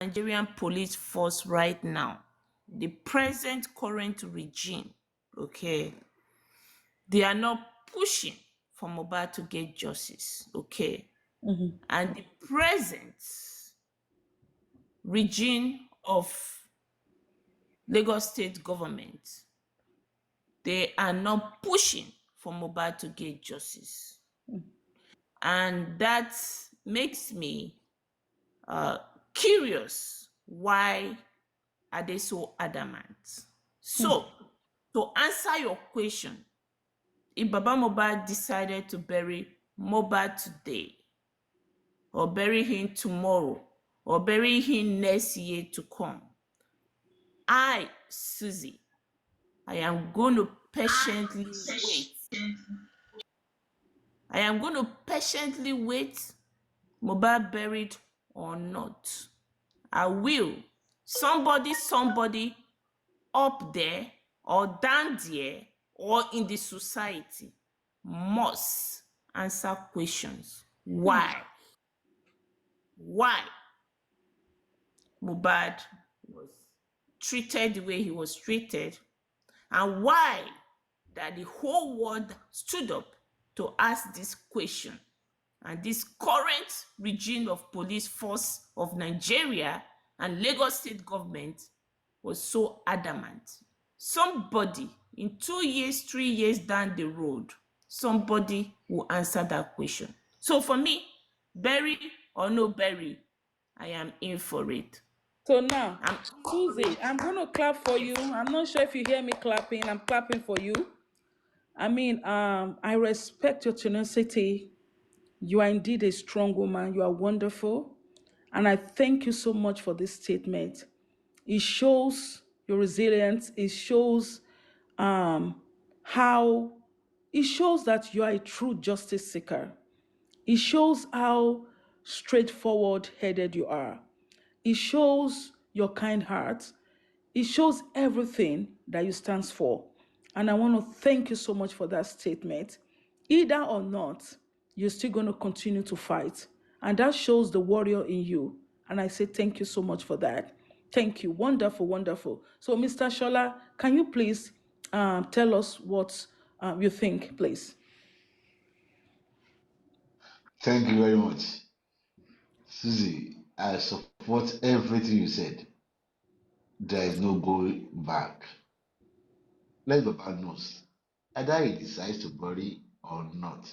Nigerian police force right now, the present current regime, okay, they are not pushing for MOHBAD to get justice, okay? And the present regime of Lagos state government, they are not pushing for MOHBAD to get justice. And that makes me curious. Why are they so adamant? So, to answer your question, if Baba Mohbad decided to bury Mohbad today, or bury him tomorrow, or bury him next year to come, I, Susie, I am going to patiently wait. I am going to patiently wait, Mohbad buried or not. I will. Somebody up there or down there or in the society must answer questions. Why? Why Mohbad was treated the way he was treated, and why that the whole world stood up to ask this question. And this current regime of police force of Nigeria and Lagos state government was so adamant. Somebody in 2 years, 3 years down the road, somebody will answer that question. So for me, bury or no bury, I am in for it. So now, I'm Susie, I'm going to clap for you. I'm not sure if you hear me clapping. I'm clapping for you. I mean, I respect your tenacity. You are indeed a strong woman. You are wonderful. And I thank you so much for this statement. It shows your resilience. It shows how, it shows that you are a true justice seeker. It shows how straightforward headed you are. It shows your kind heart. It shows everything that you stand for. And I want to thank you so much for that statement. Either or not, you're still going to continue to fight. And that shows the warrior in you. And I say thank you so much for that. Thank you. Wonderful, wonderful. So, Mr. Shola, can you please tell us what you think, please? Thank you very much. Susie, I support everything you said. There is no going back. Let Baba knows. Either he decides to bury or not.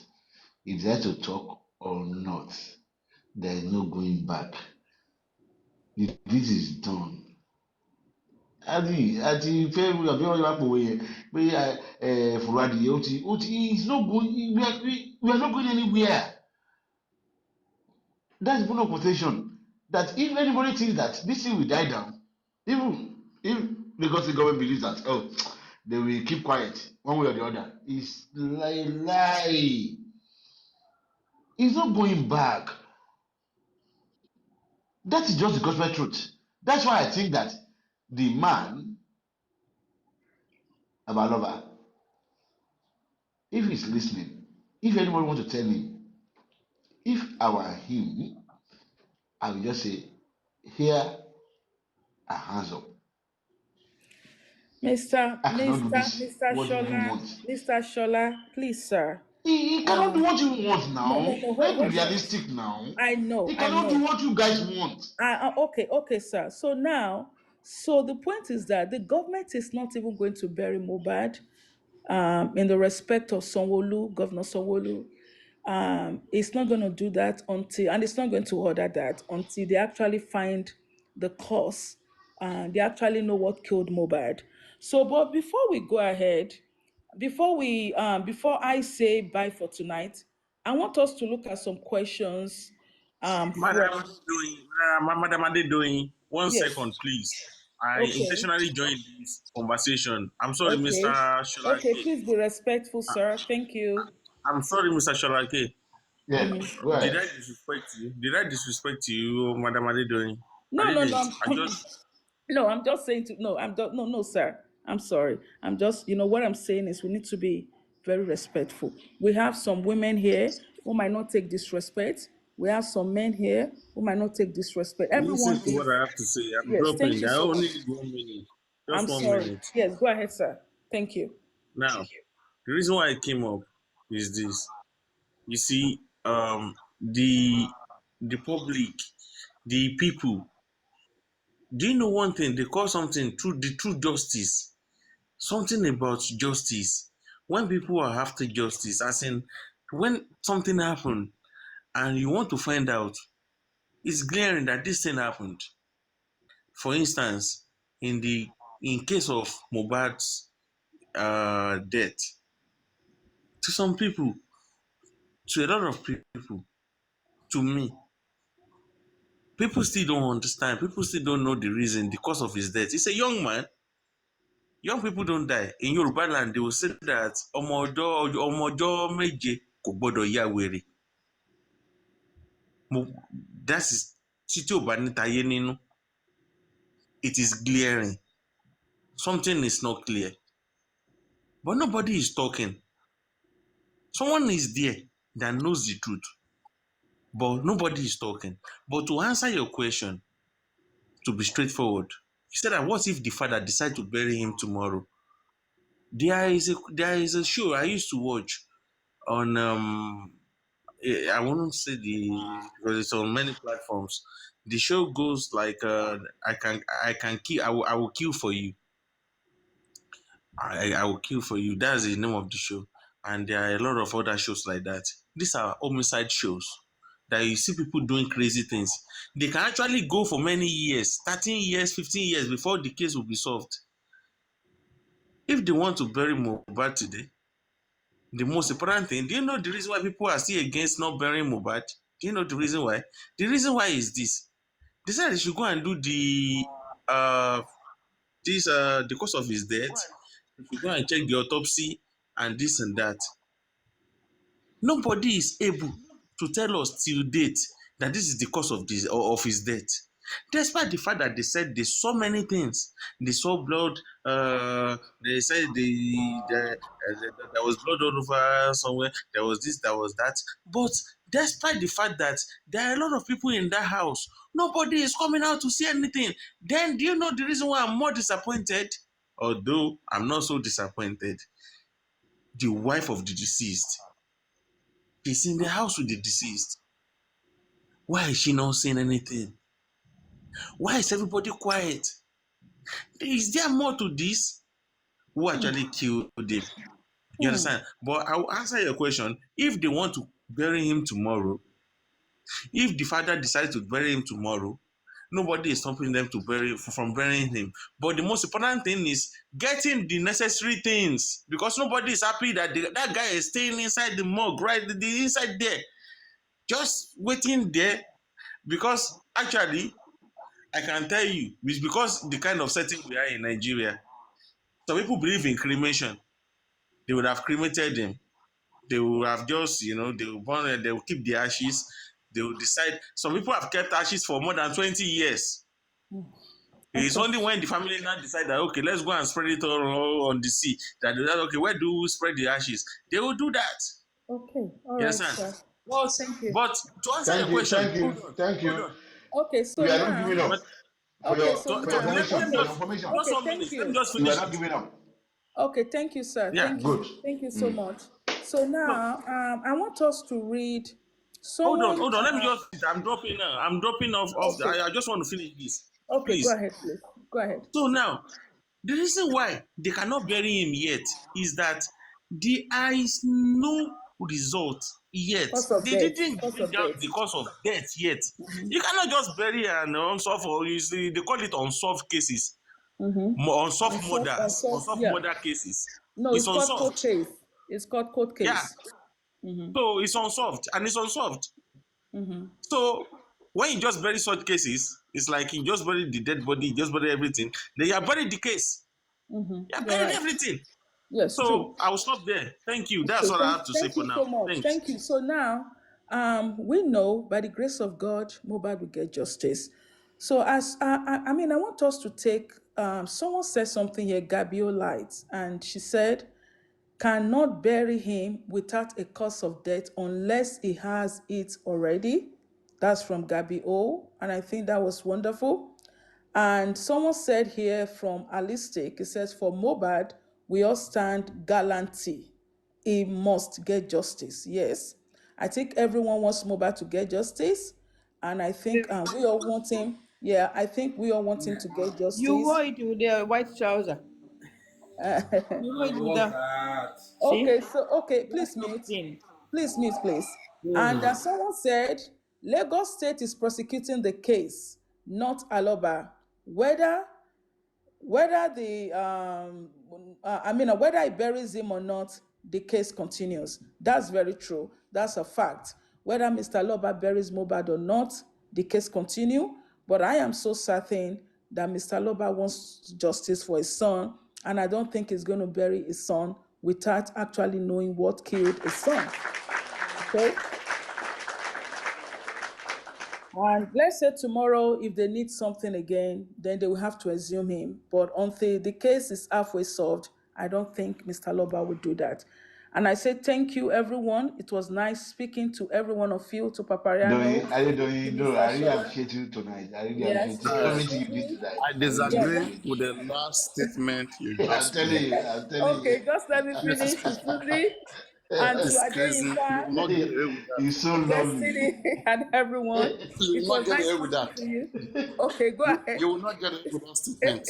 He decides to talk or not. There is no going back. This is done. Àti fẹ́ àbí wọ́n máa pòwe yẹn pé fùrọ̀ adìyẹ ó ti it's not going we are not going anywhere. That's even no quotation. That if anybody thinks that this thing will die down, even if because the government believes that they will keep quiet one way or the other, it's lie. It's not going back. That is just the gospel truth. That's why I think that the man, Abalova, if he's listening, if anybody wants to tell him, if I were him, I would just say, here are hands up. Mr. I cannot do Mr. this. Mr. What do you Shola, want? Mr. Shola, please, sir. He cannot do what you want No, no, now. no, Let's be hold on. realistic now. I know, He I cannot do know. what you guys want. Okay, okay, sir. So now, so the point is that the government is not even going to bury Mohbad in the respect of Sanwo-Olu, Governor Sanwo-Olu. It's not going to do that until, and it's not going to order that until they actually find the cause and they actually know what killed Mohbad. So, but before we go ahead, before I say bye for tonight, I want us to look at some questions Madam from, Adedoyin, Madam Adedoyin, one yes, second, please. I okay, intentionally joined this conversation. I'm sorry, Mr. okay, okay, Sholake. please be respectful, sir. Thank you. I'm sorry, Mr. Sholake. Yeah, go Did ahead. I disrespect you? Did I disrespect you, Madam Adedoyin? I No, no, didn't. no. I just No, I'm just saying to no, no, no, sir. I'm sorry. I'm just, what I'm saying is we need to be very respectful. We have some women here who might not take disrespect. We have some men here who might not take disrespect. Everyone Listen to what is. I have to say. I'm Yes, thank dropping. you I so only much. need 1 minute. I'm Just one sorry. minute. Yes, go ahead, sir. Thank you. Now, the reason why I came up is this. You see, the public, the people. Do you know one thing? They call something true justice. Something about justice. When people are after justice, as in when something happened and you want to find out, it's glaring that this thing happened. For instance, in case of MOHBAD's death, to some people, to a lot of people, to me, people still don't understand. People still don't know the reason, the cause of his death. He's a young man. Young people don't die. In Yoruba land, they will say that ọmọ méje kò gbọdọ̀ ya wèrè. That is tí ò bá níta yé nínú. It is glaring. Something is not clear. But nobody is talking. Someone is there that knows the truth, but nobody is talking. But to answer your question, to be straightforward, you said that what if the father decide to bury him tomorrow? There is a show I used to watch on I won't say the because it's on many platforms. The show goes like I can kill I will kill for you. I will kill for you. That's the name of the show. And there are a lot of other shows like that. These are homicide shows that you see people doing crazy things. They can actually go for many years, 13 years, 15 years before the case will be solved. If they want to bury MOHBAD today, the most important thing, do you know the reason why people are still against not burying MOHBAD? Do you know the reason why? The reason why is this. They said they should go and do the cause of his death. They should go and check the autopsy and this and that. Nobody is able to tell us till date that this is the cause of his death. Despite the fact that they said they saw many things, they saw blood. They said there was blood all over somewhere. There was this, there was that. But despite the fact that there are a lot of people in that house, nobody is coming out to see anything. Then, do you know the reason why I'm more disappointed? Although I'm not so disappointed, the wife of the deceased, she's in the house with the deceased. Why is she not saying anything? Why is everybody quiet? Is there more to this? Who actually killed him? You understand? But I will answer your question. If they want to bury him tomorrow, if the father decides to bury him tomorrow, nobody is stopping them from burying him. But the most important thing is getting the necessary things, because nobody is happy that that guy is staying inside the morgue, right? Inside there, just waiting there. Because actually, I can tell you, it's because the kind of setting we are in Nigeria. Some people believe in cremation. They would have cremated him. They will have just, they will burn it, they will keep the ashes. They will decide. Some people have kept ashes for more than 20 years. It's only when the family now decide that, okay, let's go and spread it all on the sea, that they okay, where do we spread the ashes? They will do that. Okay. All You right, understand? sir. But, Thank you. but to answer your Thank you, question, thank you, hold on, thank hold you. on. Okay, so We are not now. giving up. But For Okay, your so for your now. let information, me for your just information. just Okay, one thank minute. Let me you. just You are finish not it. giving up. Okay, thank you, sir. Yeah. Thank Good. you. Thank you so Mm. much. So So now, I want us to read hold on, someone. hold on. Let me just. I'm dropping now. I'm dropping off. Okay. I just want to finish this, Okay, go please. ahead, please. Go ahead. So now, the reason why they cannot bury him yet is that there is no result yet. Cause of They death. didn't Cause bring of out death. the cause of death yet. You cannot just bury an unsolved, or you see, they call it unsolved cases, unsolved murders, unsolved Yeah. murder cases. No, It's it's called court unsolved. case. It's called court Yeah. case. So it's unsolved, and it's unsolved. So when you just bury such cases, it's like you just bury the dead body, you just bury everything. Then you have buried the case. You have You're buried right. everything. Yes, true. So I will stop there. Thank you. That's Okay, all I have to say thank for you now. so much. Thanks. Thank you. So now, we know by the grace of God, MOHBAD will get justice. So as I mean, I want us to take. Someone said something here, Gabio Light, and she said, "Cannot bury him without a cause of death unless he has it already." That's from Gabby O. And I think that was wonderful. And someone said here from Alistic, it says, for MOHBAD, we all stand gallantly. He must get justice. Yes. I think everyone wants MOHBAD to get justice. And I think we all want him. Yeah, I think we all want him to get You justice. wore it with the white trouser. You wore it with the. See? Okay, so okay, That's please so mute. clean. Please mute, please. And someone said Lagos State is prosecuting the case, not Aloba. Whether the whether he buries him or not, the case continues. That's very true. That's a fact. Whether Mr. Aloba buries MOHBAD or not, the case continue. But I am so certain that Mr. Aloba wants justice for his son, and I don't think he's going to bury his son without actually knowing what killed his son. Okay? And let's say tomorrow, if they need something again, then they will have to exhume him. But until the case is halfway solved, I don't think Mr. Loba will do that. And I say thank you, everyone. It was nice speaking to every one of you, to Papariano, Don't to you know, Mr. I really Shola, appreciate you tonight. I really yes, appreciate to everything you did Susie. tonight. I I really disagree appreciate with the last statement you I'm just telling made. you, I'm telling you. Okay, just let me This is finish. To crazy. Susie and to This is crazy. You Adeyinka, will not get away with that. He's so to lovely. Destiny, and everyone. You It will not was get nice away with speaking that. to you. Okay, go ahead. You will not get away with that statement.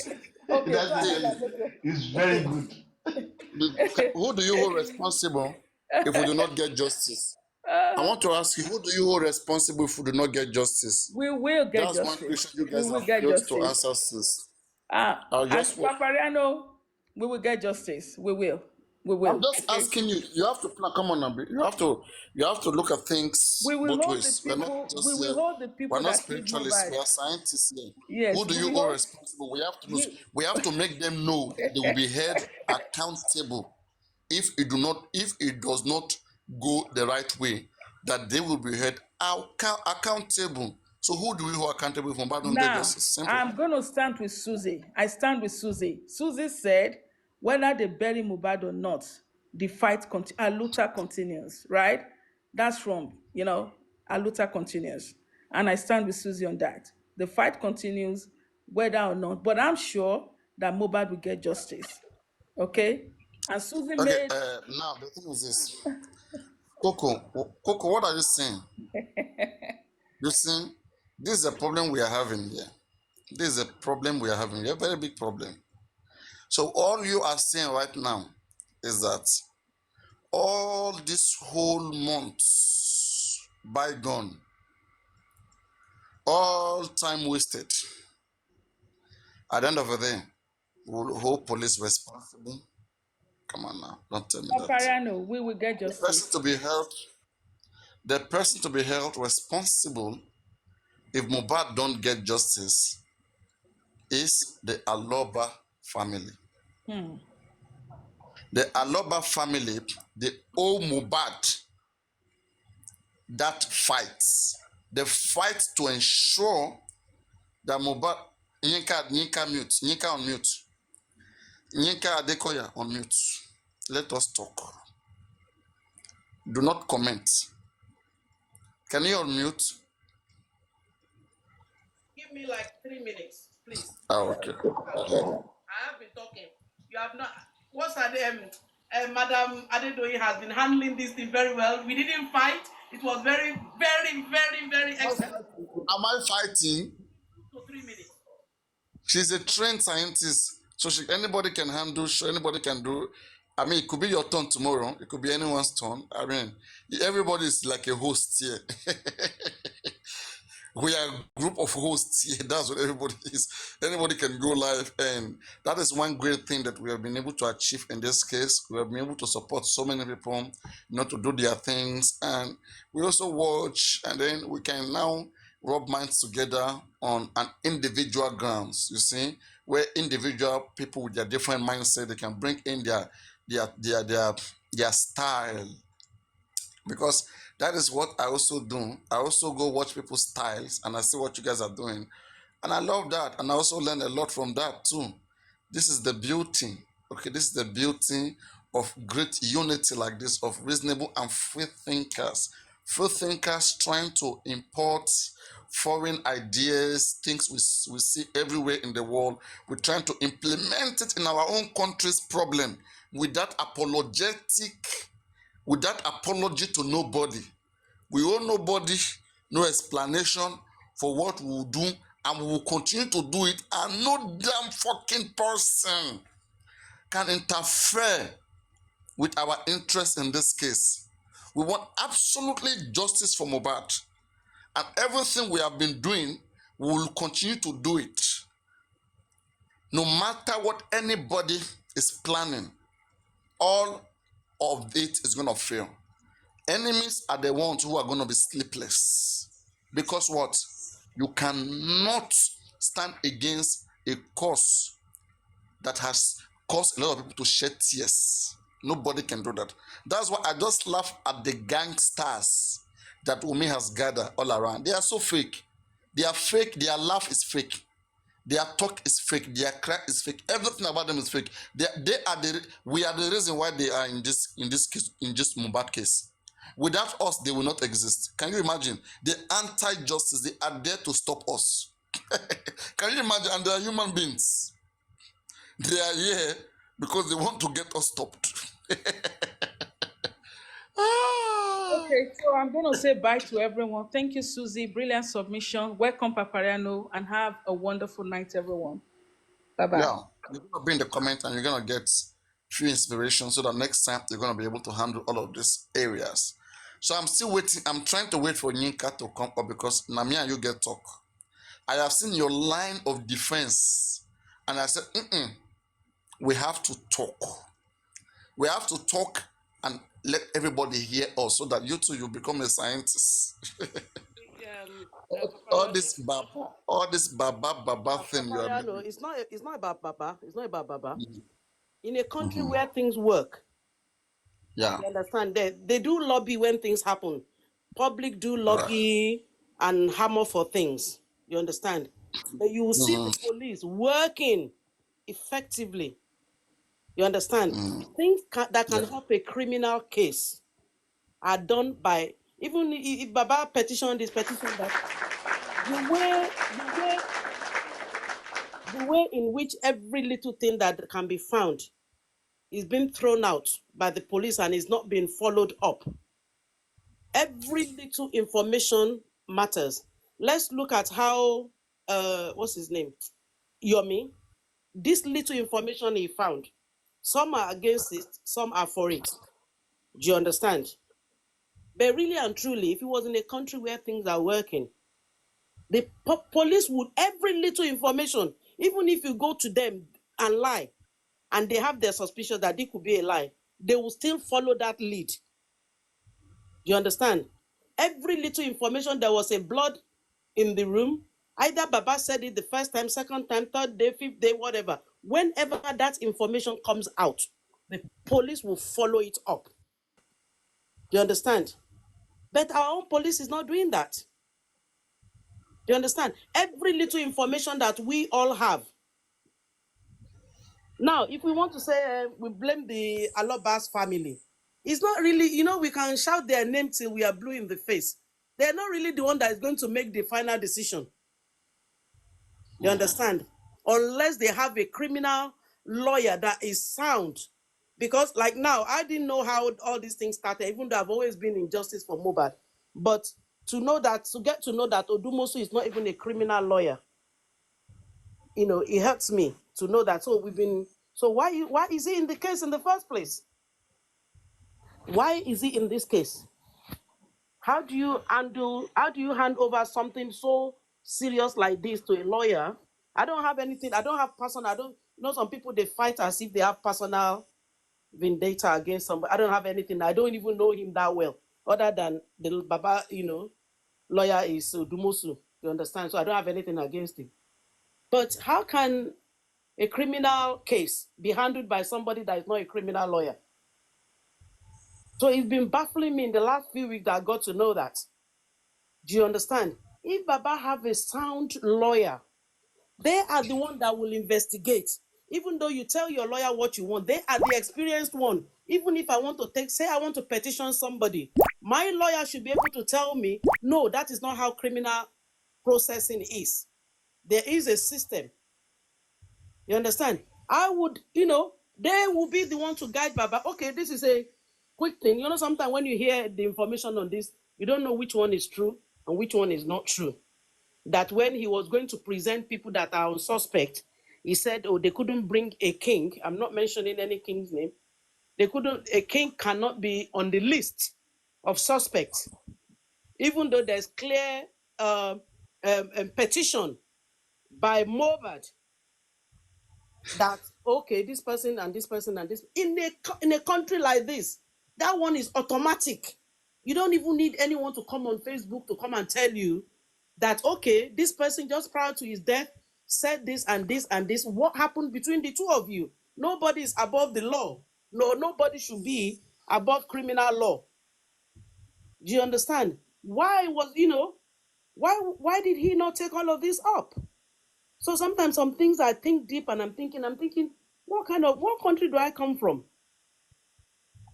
Okay, go That's ahead, it. Adeto. It's very good. Who do you hold responsible if we do not get justice? I want to ask you, who do you hold responsible if we do not get justice? We will get That's one justice. question you We guys will have get failed to justice. answer since. I'll And just, Papariano, we will get justice. We will. We I'm will. just Okay. asking you. You have to plan. Come on, Nabi. You have to look at things We will both hold the ways. We're not people. We just will here. hold the We're people not that killed spiritualists. Mobile. We are scientists here. Yes, Who do we you will hold hold. responsible? We have to lose. We, We have to make them know that they will be held accountable if it does not go the right way. That they will be held accountable. So who do we hold accountable for? But don't get now, justice. Simple. I'm going to stand with Susie. I stand with Susie. Susie said, whether they bury Mubad or not, the fight, Aluta continues, right? That's from, Aluta continues. And I stand with Susie on that. The fight continues, whether or not. But I'm sure that Mubad will get justice. Okay? And Susie Okay. made, Now the thing is this. Coco, what are you saying? You see, this is a problem we are having here. This is a problem we are having here, a very big problem. So all you are saying right now is that all this whole month bygone, all time wasted. At the end of the day, we'll hold police responsible. Come on now, don't tell me that. Papariano, we will get The person justice. to be held, the person to be held responsible if Mohbad don't get justice is the Aloba family. The Aloba family, the old Mohbad, that fights. The fight to ensure that Mohbad, Yinka mute, Yinka on mute, Yinka Adekoya on mute. Let us talk. Do not comment. Can you unmute? Give me like 3 minutes, please. Oh, okay. I have been talking. You have not. What's her name? Madam Adedoyi has been handling this thing very well. We didn't fight. It was very, very, very, very excellent. Am I fighting? So 3 minutes. She's a trained scientist, so anybody can handle. Anybody can do. I mean, it could be your turn tomorrow. It could be anyone's turn. I mean, everybody is like a host here. We are a group of hosts here. That's what everybody is. Anybody can go live, and that is one great thing that we have been able to achieve in this case. We have been able to support so many people, to do their things, and we also watch, and then we can now rub minds together on an individual grounds. You see, where individual people with their different mindset, they can bring in their style, because that is what I also do. I also go watch people's styles and I see what you guys are doing, and I love that, and I also learn a lot from that too. This is the beauty. Okay, this is the beauty of great unity like this, of reasonable and free thinkers free thinkers trying to import foreign ideas, things we see everywhere in the world. We're trying to implement it in our own country's problem without apology to nobody. We owe nobody no explanation for what we will do, and we will continue to do it, and no damn fucking person can interfere with our interest in this case. We want absolutely justice for MOHBAD, and everything we have been doing, we will continue to do it. No matter what anybody is planning, all of it is going to fail. Enemies are the ones who are going to be sleepless. Because what? You cannot stand against a cause that has caused a lot of people to shed tears. Nobody can do that. That's why I just laugh at the gangsters that Umi has gathered all around. They are so fake. They are fake. Their laugh is fake. Their talk is fake. Their cry is fake. Everything about them is fake. We are the reason why they are in this MOHBAD case. Without us, they will not exist. Can you imagine? The anti-justice, they are there to stop us. Can you imagine? And they are human beings. They are here because they want to get us stopped. Okay, so I'm going to say bye to everyone. Thank you, Susie. Brilliant submission. Welcome, Papariano, and have a wonderful night, everyone. Bye-bye. Yeah, you're going to bring the comment and you're going to get few inspiration so that next time you're going to be able to handle all of these areas. So I'm still waiting. I'm trying to wait for Yinka to come up because Namia and you get talk. I have seen your line of defense and I said, we have to talk. We have to talk and let everybody hear us so that you too, you become a scientist. all this baba thing you are No, it's not about Baba. It's not about Baba. In a country where things work, yeah, you understand, they do lobby when things happen. Public do lobby and hammer for things. You understand? But you will see the police working effectively. You understand? Things that can help a criminal case are done by, even if Baba petition this, petition that, the way in which every little thing that can be found is being thrown out by the police and is not being followed up. Every little information matters. Let's look at how, what's his name? Yomi. This little information he found, some are against it, some are for it. Do you understand? But really and truly, if it was in a country where things are working, the police would, every little information, even if you go to them and lie, and they have their suspicion that it could be a lie, they will still follow that lead. Do you understand? Every little information, there was a blood in the room. Either Baba said it the first time, second time, third day, fifth day, whatever. Whenever that information comes out, the police will follow it up. Do you understand? But our own police is not doing that. Do you understand? Every little information that we all have. Now, if we want to say we blame the Alobas family, it's not really, we can shout their name till we are blue in the face. They're not really the one that is going to make the final decision. You understand? Unless they have a criminal lawyer that is sound. Because like now, I didn't know how all these things started, even though I've always been in justice for MOHBAD. But to get to know that Odumosu is not even a criminal lawyer, it hurts me to know that. So why is he in the case in the first place? Why is he in this case? How do you hand over something so serious like this to a lawyer? I don't have anything. I don't have personal. Some people, they fight as if they have personal vendetta against somebody. I don't have anything. I don't even know him that well, other than the Baba, lawyer is Dumosu. You understand? So I don't have anything against him. But how can a criminal case be handled by somebody that is not a criminal lawyer? So it's been baffling me in the last few weeks that I got to know that. Do you understand? If Baba have a sound lawyer, they are the one that will investigate. Even though you tell your lawyer what you want, they are the experienced one. Even if I want to I want to petition somebody, My lawyer should be able to tell me, no, that is not how criminal processing is. There is a system. You understand? I would, they will be the one to guide Baba. Okay, this is a quick thing. Sometimes when you hear the information on this, you don't know which one is true and which one is not true. That when he was going to present people that are on suspect, he said, oh, they couldn't bring a king. I'm not mentioning any king's name. A king cannot be on the list of suspects, even though there's clear petition by MOHBAD that, okay, this person and this person and this, in a country like this, that one is automatic. You don't even need anyone to come on Facebook to come and tell you that, okay, this person just prior to his death said this and this and this. What happened between the two of you? Nobody is above the law. No, nobody should be above criminal law. Do you understand? Why did he not take all of this up? So sometimes some things I think deep and I'm thinking, what country do I come from?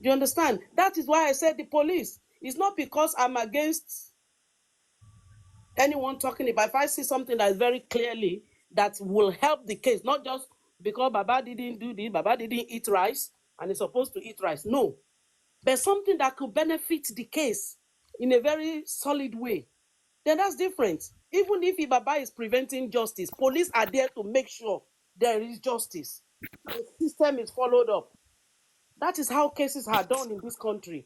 Do you understand? That is why I said the police. It's not because I'm against anyone talking about. If I see something that is very clearly that will help the case, not just because Baba didn't do this, Baba didn't eat rice and is supposed to eat rice. No. There's something that could benefit the case in a very solid way. Then that's different. Even if Baba is preventing justice, police are there to make sure there is justice. The system is followed up. That is how cases are done in this country.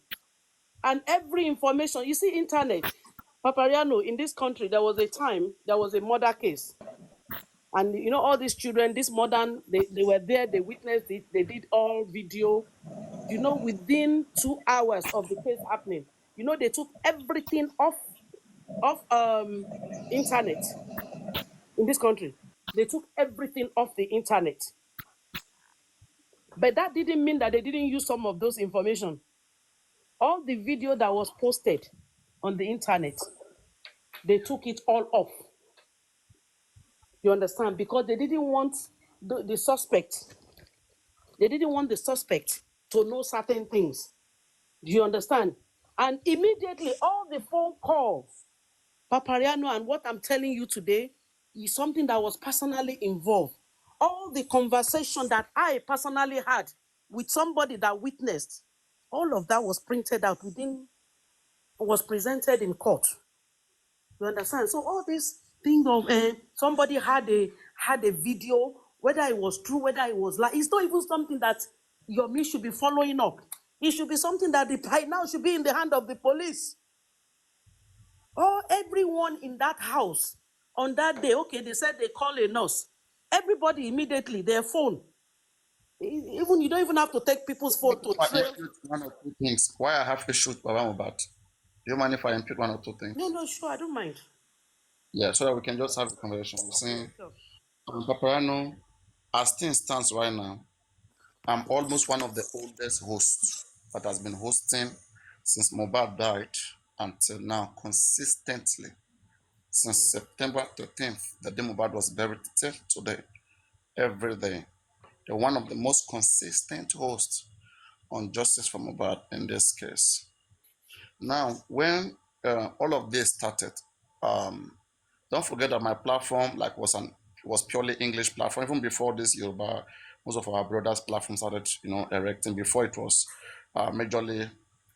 And every information, you see, internet. Papariano, in this country, there was a murder case. And all these children, this modern, they were there, they witnessed it, they did all video. Within 2 hours of the case happening, they took everything off internet in this country. They took everything off the internet. But that didn't mean that they didn't use some of those information. All the video that was posted on the internet, they took it all off. You understand? Because they didn't want the suspect. They didn't want the suspect to know certain things. Do you understand? And immediately, all the phone calls, Papariano, and what I'm telling you today is something that was personally involved. All the conversation that I personally had with somebody that witnessed, all of that was printed out was presented in court. You understand? So all this thing of somebody had a video, whether it was true, whether it was like, it's not even something that your me should be following up. It should be something that by now should be in the hand of the police. Or everyone in that house on that day, okay, they said they call a nurse. Everybody immediately, their phone. Even you don't even have to take people's phone to trail. One or two things. Why I have to shoot Baba Mohbad? Do you mind if I impute one or two things? No, sure, I don't mind. Yeah, so that we can just have a conversation. You see, Sure. Paparano, as things stands right now, I'm almost one of the oldest hosts that has been hosting since Mohbad died until now, consistently. Since September 13th, the day Mohbad was buried, till today, every day. They're one of the most consistent hosts on justice for Mohbad in this case. Now, when all of this started, um, don't forget that my platform was purely English platform. Even before this Yoruba, most of our brothers' platforms started, erecting. Before it was majorly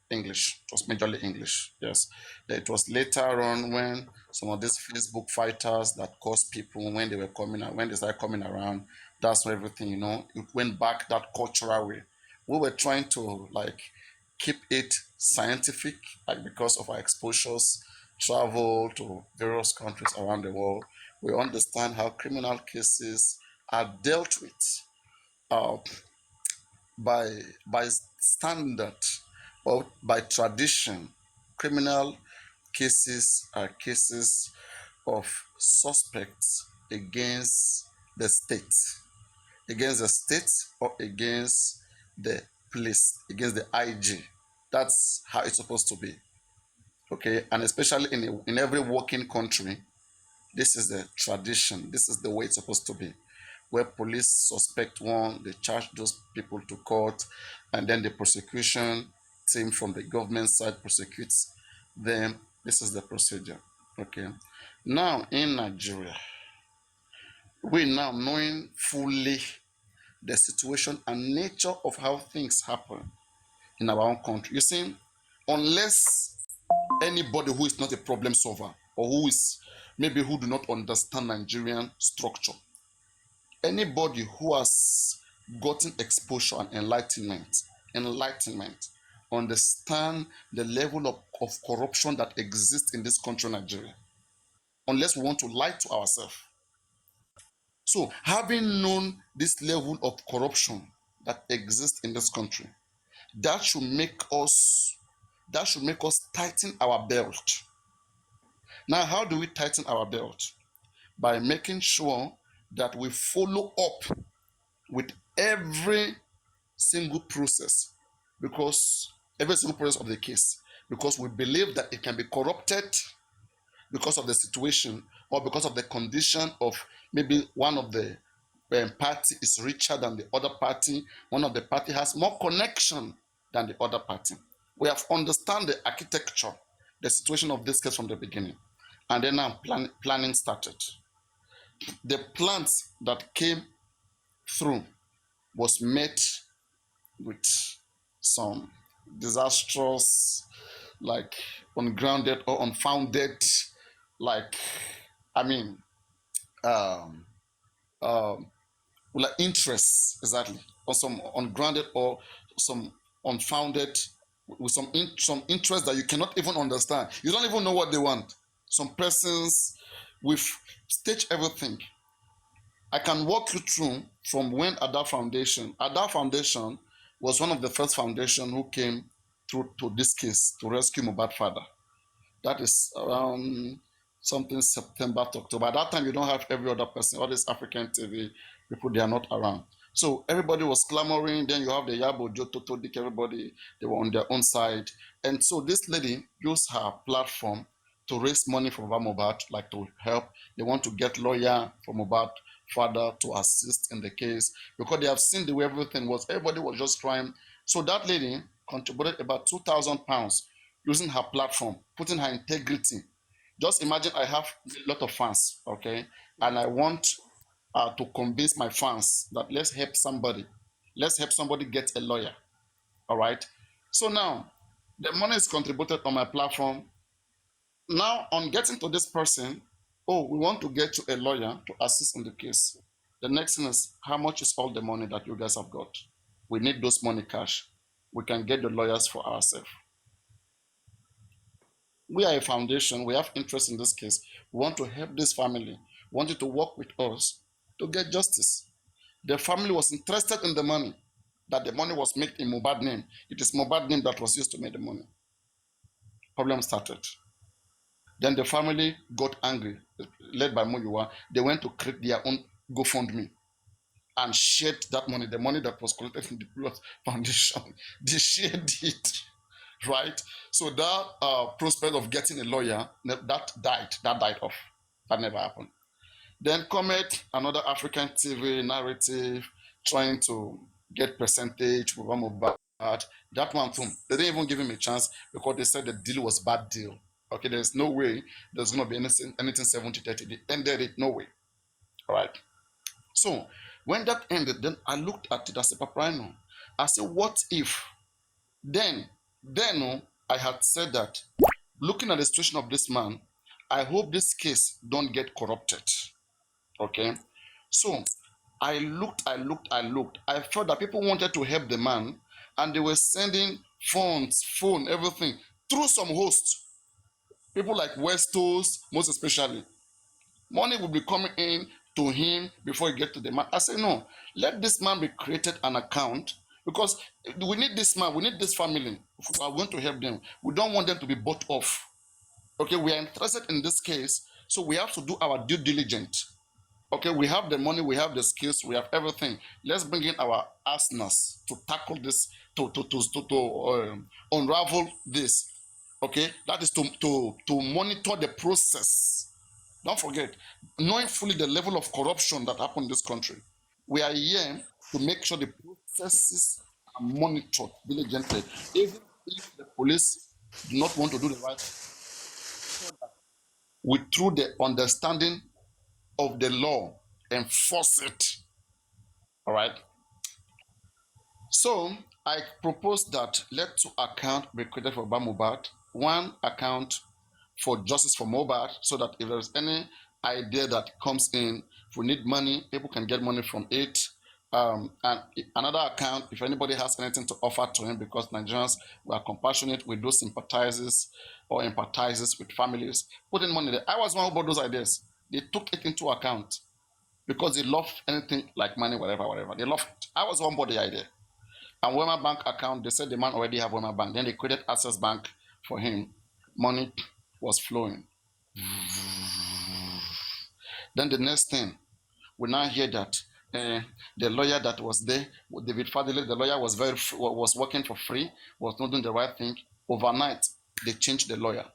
English. It was majorly English. Yes. It was later on when some of these Facebook fighters that caused people when they started coming around. That's when everything, it went back that cultural way. We were trying to keep it scientific, because of our exposures, travel to various countries around the world. We understand how criminal cases are dealt with uh, by standard or by tradition. Criminal cases are cases of suspects against the state or against the police, against the IG. That's how it's supposed to be. Okay, and especially in every working country, this is the tradition. This is the way it's supposed to be. Where police suspect one, they charge those people to court, and then the prosecution team from the government side prosecutes them. This is the procedure. Okay. Now in Nigeria, we now knowing fully the situation and nature of how things happen in our own country. You see, unless anybody who is not a problem solver or who is maybe who do not understand Nigerian structure, anybody who has gotten exposure and enlightenment, understand the level of corruption that exists in this country, Nigeria, unless we want to lie to ourselves. So, having known this level of corruption that exists in this country, that should make us tighten our belt. Now, how do we tighten our belt? By making sure that we follow up with every single process, because every single process of the case, because we believe that it can be corrupted because of the situation or because of the condition of maybe one of the party is richer than the other party, one of the party has more connection than the other party. We have understand the architecture, the situation of this case from the beginning, and then now planning started. The plans that came through was met with some disastrous, like ungrounded or unfounded, like I mean, um, um, like interests, exactly, or some ungrounded or some unfounded, with some interest that you cannot even understand. You don't even know what they want. Some persons, we've staged everything. I can walk you through from when Ada Foundation was one of the first foundation who came through to this case to rescue Mohbad father. That is around something September to October. At that time, you don't have every other person. All these African TV people, they are not around. So everybody was clamoring. Then you have the Yabo, Joe, Toto, Dick, everybody, they were on their own side. And so this lady used her platform to raise money for Mohbad, like to help. They want to get lawyer for Mohbad father to assist in the case because they have seen the way everything was. Everybody was just crying. So that lady contributed about £2,000 using her platform, putting her integrity. Just imagine I have a lot of fans, okay, and I want to convince my fans that let's help somebody. Let's help somebody get a lawyer. All right. So now the money is contributed on my platform. Now, on getting to this person, oh, we want to get you a lawyer to assist in the case. The next thing is, how much is all the money that you guys have got? We need those money cash. We can get the lawyers for ourselves. We are a foundation. We have interest in this case. We want to help this family. We want you to work with us to get justice. The family was interested in the money, that the money was made in Mohbad name. It is Mohbad name that was used to make the money. Problem started. Then the family got angry, led by Moyuwa. They went to create their own GoFundMe and shared that money, the money that was collected from the Blood Foundation. They shared it, right? So that prospect of getting a lawyer, that died off. That never happened. Then Comet, another African TV narrative, trying to get percentage with Mohbad. That one too, they didn't even give him a chance because they said the deal was bad deal. Okay, there's no way there's gonna be anything 70-30. They ended it, no way. All right. So when that ended, then I looked at it as a paprino. I said, what if then I had said that looking at the situation of this man, I hope this case don't get corrupted. Okay. So I looked. I felt that people wanted to help the man and they were sending funds, phone, everything through some hosts. People like Westos, most especially. Money will be coming in to him before he get to the man. I say, no, let this man be created an account because we need this man, we need this family. If we are going to help them, we don't want them to be bought off. Okay, we are interested in this case, so we have to do our due diligence. Okay, we have the money, we have the skills, we have everything. Let's bring in our arsenals to tackle this, to unravel this. Okay, that is to monitor the process. Don't forget, knowing fully the level of corruption that happened in this country, we are here to make sure the processes are monitored diligently. Even if the police do not want to do the right thing, we through the understanding of the law enforce it. All right. So I propose that let 2 accounts be created for MOHBAD, 1 account for justice for MOHBAD, so that if there's any idea that comes in, if we need money, people can get money from it. And another account, if anybody has anything to offer to him, because Nigerians, we are compassionate, we do sympathizes or empathizes with families, put in money there. I was one who brought those ideas. They took it into account because they love anything like money, whatever. They love it. I was one body idea. And Wema Bank account, they said the man already have Wema Bank. Then they created Access Bank for him. Money was flowing. Then the next thing, we now hear that the lawyer that was there, David Fadile, the lawyer was working for free, was not doing the right thing. Overnight, they changed the lawyer.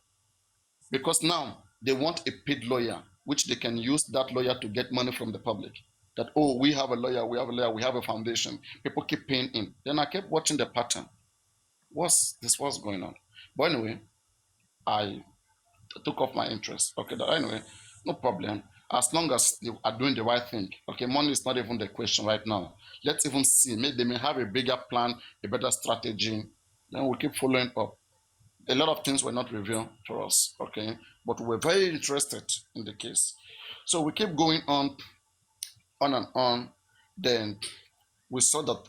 Because now they want a paid lawyer, which they can use that lawyer to get money from the public. That, oh, we have a lawyer, we have a foundation. People keep paying in. Then I kept watching the pattern. What's going on? But anyway, I took off my interest. Okay, anyway, no problem. As long as they are doing the right thing. Okay, money is not even the question right now. Let's even see. Maybe they may have a bigger plan, a better strategy. Then we keep following up. A lot of things were not revealed for us, okay? But we were very interested in the case. So we keep going on and on. Then we saw that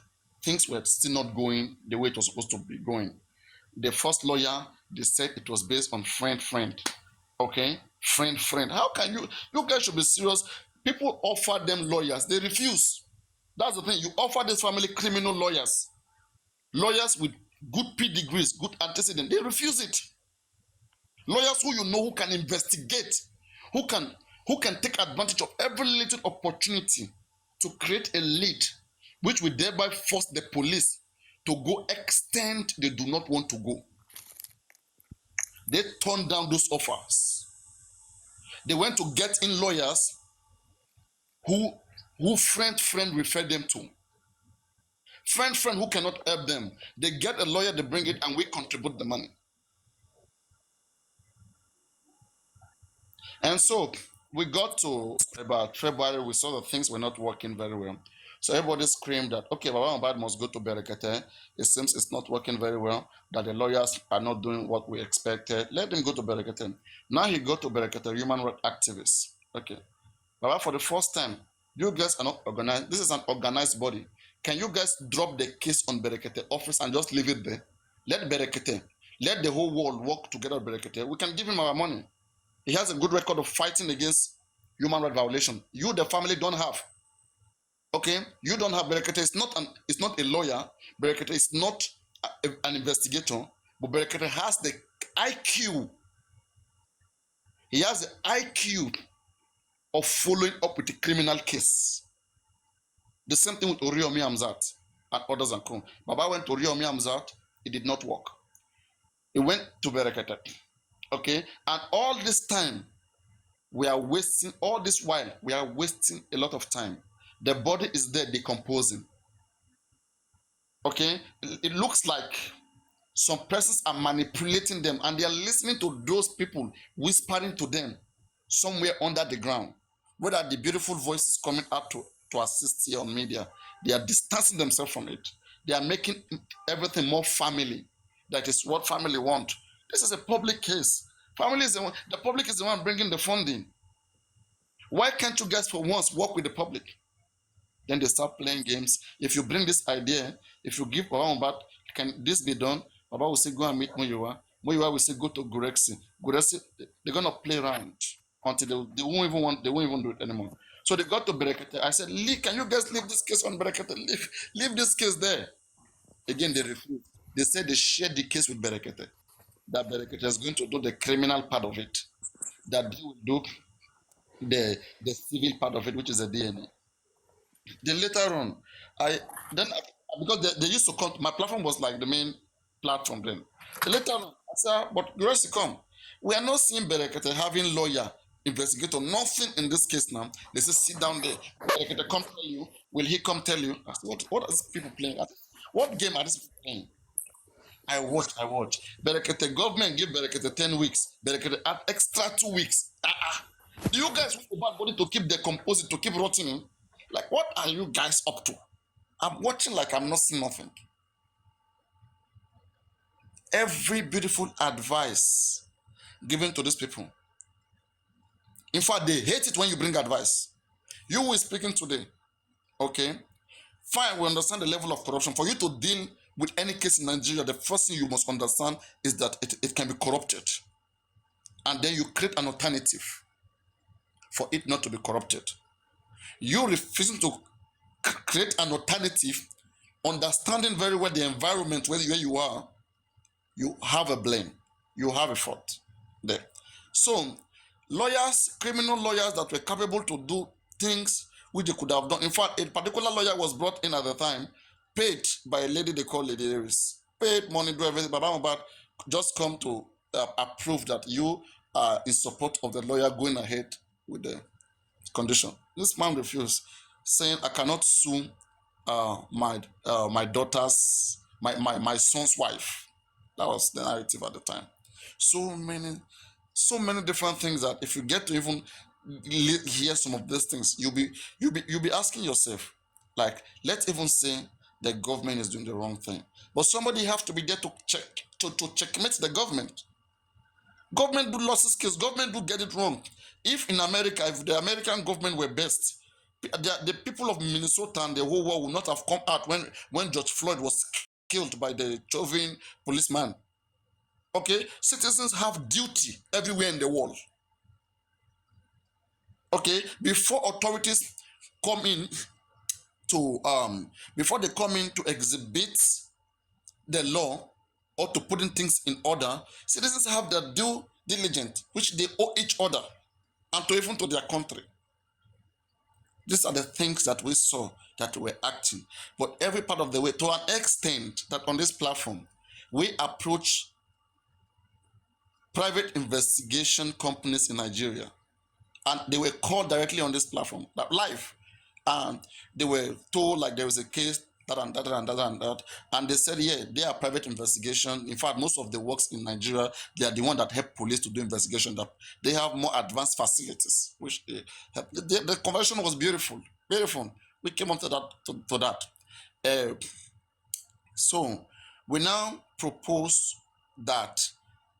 things were still not going the way it was supposed to be going. The first lawyer, they said it was based on friend. Okay? Friend. How can you guys should be serious. People offer them lawyers, they refuse. That's the thing. You offer this family criminal lawyers with good pedigrees, good antecedent, they refuse it. Lawyers who you know who can investigate, who can take advantage of every little opportunity to create a lead, which will thereby force the police to go extent they do not want to go. They turned down those offers. They went to get in lawyers who friend referred them to. Friend who cannot help them. They get a lawyer, they bring it, and we contribute the money. And so we got to about February, we saw that things were not working very well. So everybody screamed that, okay, Baba MOHBAD must go to Berekete. It seems it's not working very well, that the lawyers are not doing what we expected. Let him go to Berekete. Now he got to Berekete, human rights activist. Okay. Baba, for the first time, you guys are not organized. This is an organized body. Can you guys drop the case on Berekete office and just leave it there? Let Berekete, let the whole world work together with Berekete. We can give him our money. He has a good record of fighting against human rights violation. You, the family, don't have. Okay, you don't have. Berekete is not a lawyer. Berekete is not an investigator, but Berekete has the IQ. He has the IQ of following up with a criminal case. The same thing with Oriomi Hamzat and others and Krum. Baba went to Oriomi Hamzat, it did not work. He went to Berekete. Okay, and all this time, we are wasting, all this while, we are wasting a lot of time. The body is there decomposing. Okay, it looks like some persons are manipulating them and they are listening to those people whispering to them somewhere under the ground. Whether the beautiful voice is coming out to assist here on media, they are distancing themselves from it. They are making everything more family. That is what family want. This is a public case. Family is the one, the public is the one bringing the funding. Why can't you guys for once work with the public? Then they start playing games. If you bring this idea, if you give Baba MOHBAD, can this be done? Baba will say, go and meet Muyiwa. Muyiwa will say, go to Gurexi. Gurexi, they're gonna play around until they won't even do it anymore. So they got to Berekete. I said, can you guys leave this case on Berekete? Leave this case there. Again, they refused. They said they shared the case with Berekete. That Berekete is going to do the criminal part of it. That they will do the civil part of it, which is the DNA. Then later on, because they used to come, my platform was like the main platform then. Later on, I said, but Grace, come. We are not seeing Berekete having lawyer, investigator, nothing in this case now. They say, sit down there. Berekete come tell you. Will he come tell you? I said, what are these people playing? What game are these people playing? I watch. Berekete government give Berekete 10 weeks. Berekete add extra 2 weeks. Do you guys want the bad body to keep decomposing, to keep rotting? Like, what are you guys up to? I'm watching like I'm not seeing nothing. Every beautiful advice given to these people. In fact, they hate it when you bring advice. You who is speaking today, okay? Fine, we understand the level of corruption. For you to deal with any case in Nigeria, the first thing you must understand is that it can be corrupted. And then you create an alternative for it not to be corrupted. You refusing to create an alternative, understanding very well the environment where you are, you have a blame, you have a fault there. So, lawyers, criminal lawyers that were capable to do things which they could have done. In fact, a particular lawyer was brought in at the time, paid by a lady they call Lady Iris, paid money, do everything, but just come to approve that you are in support of the lawyer going ahead with the condition. This man refused, saying, I cannot sue my daughter's, my son's wife. That was the narrative at the time. So many different things that if you get to even hear some of these things, you'll be asking yourself, like, let's even say the government is doing the wrong thing, but somebody have to be there to checkmate the government. Government do losses case, government do get it wrong. If in America, if the American government were best, the people of Minnesota and the whole world would not have come out when George Floyd was killed by the Chauvin policeman. Okay, citizens have duty everywhere in the world. Okay, before authorities come in to before they come in to exhibit the law or to putting things in order, citizens have their due diligence, which they owe each other and to even to their country. These are the things that we saw that were acting, but every part of the way, to an extent that on this platform, we approach private investigation companies in Nigeria, and they were called directly on this platform, live, and they were told like there was a case, that and that and that and that, and they said, yeah, they are private investigation. In fact, most of the works in Nigeria, they are the one that help police to do investigation. That they have more advanced facilities, which help. The conversation was beautiful. We came on to that. So we now propose that